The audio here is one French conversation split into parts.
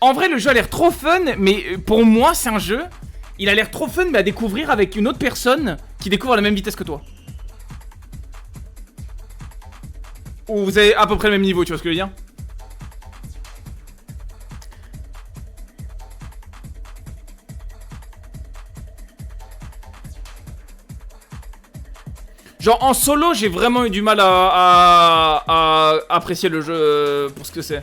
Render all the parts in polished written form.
En vrai, le jeu a l'air trop fun, mais pour moi, c'est un jeu. Il a l'air trop fun, mais à découvrir avec une autre personne qui découvre à la même vitesse que toi. Ou vous avez à peu près le même niveau, tu vois ce que je veux dire? Genre en solo, j'ai vraiment eu du mal à apprécier le jeu pour ce que c'est.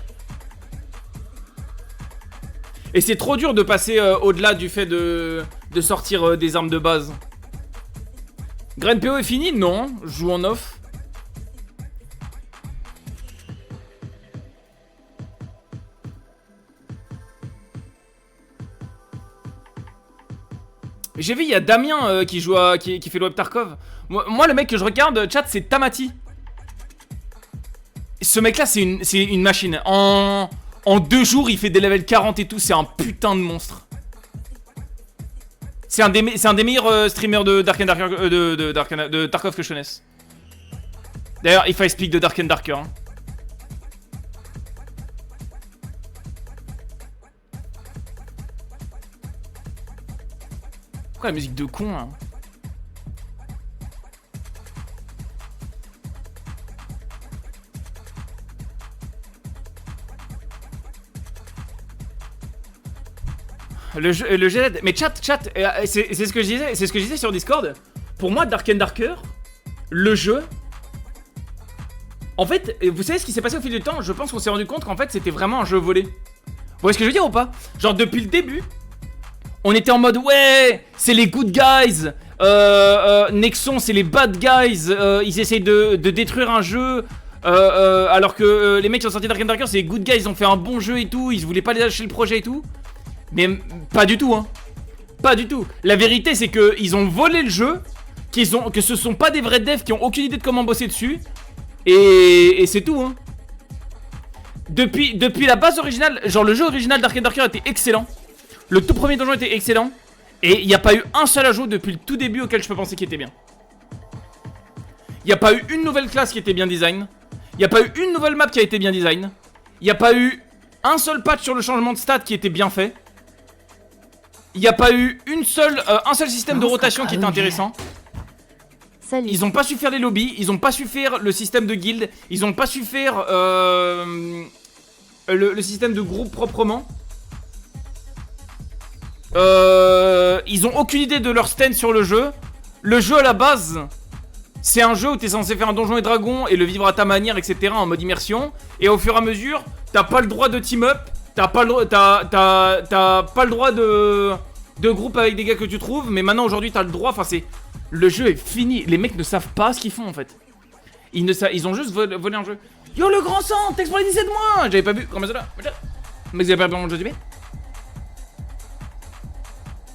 Et c'est trop dur de passer au-delà du fait de sortir des armes de base. Grain PO est fini? Non, je joue en off. J'ai vu, il y a Damien qui joue qui fait le web Tarkov. Moi, le mec que je regarde, chat, c'est Tamati. Ce mec-là, c'est une machine. En 2 jours, il fait des levels 40 et tout. C'est un putain de monstre. C'est un des meilleurs streamers de Dark and Darker, de Tarkov que je connaisse. D'ailleurs, if I speak de Dark and Darker. Hein. Pourquoi la musique de con là? Le jeu, mais chat, c'est ce que je disais, c'est ce que je disais sur Discord. Pour moi, Dark and Darker, le jeu. En fait, vous savez ce qui s'est passé au fil du temps? Je pense qu'on s'est rendu compte qu'en fait, c'était vraiment un jeu volé. Vous voyez ce que je veux dire ou pas? Genre depuis le début, on était en mode ouais, c'est les good guys. Nexon, c'est les bad guys. Ils essayent de détruire un jeu. Alors que les mecs qui sont sortis Dark and Darker, c'est les good guys. Ils ont fait un bon jeu et tout. Ils voulaient pas lâcher le projet et tout. Mais pas du tout, hein. Pas du tout. La vérité, c'est que ils ont volé le jeu, que ce sont pas des vrais devs qui ont aucune idée de comment bosser dessus. Et c'est tout, hein. Depuis la base originale, genre le jeu original Dark and Darker était excellent. Le tout premier donjon était excellent. Et il n'y a pas eu un seul ajout depuis le tout début auquel je peux penser qu'il était bien. Il n'y a pas eu une nouvelle classe qui était bien design. Il n'y a pas eu une nouvelle map qui a été bien design. Il n'y a pas eu un seul patch sur le changement de stats qui était bien fait. Il n'y a pas eu un seul système de rotation qui était intéressant. Salut. Ils ont pas su faire les lobbies, ils ont pas su faire le système de guild, ils ont pas su faire le système de groupe proprement. Ils ont aucune idée de leur stand sur le jeu. Le jeu à la base, c'est un jeu où t'es censé faire un donjon et dragon et le vivre à ta manière, etc. en mode immersion. Et au fur et à mesure, t'as pas le droit de team up. T'as pas le droit de groupe avec des gars que tu trouves. Mais maintenant aujourd'hui t'as le droit. Enfin c'est... Le jeu est fini. Les mecs ne savent pas ce qu'ils font en fait. Ils ont juste volé un jeu. Yo le grand sang, texte pour les 17 mois. J'avais pas vu. Comment ça là? Mais vous avez pas vu mon jeu du B?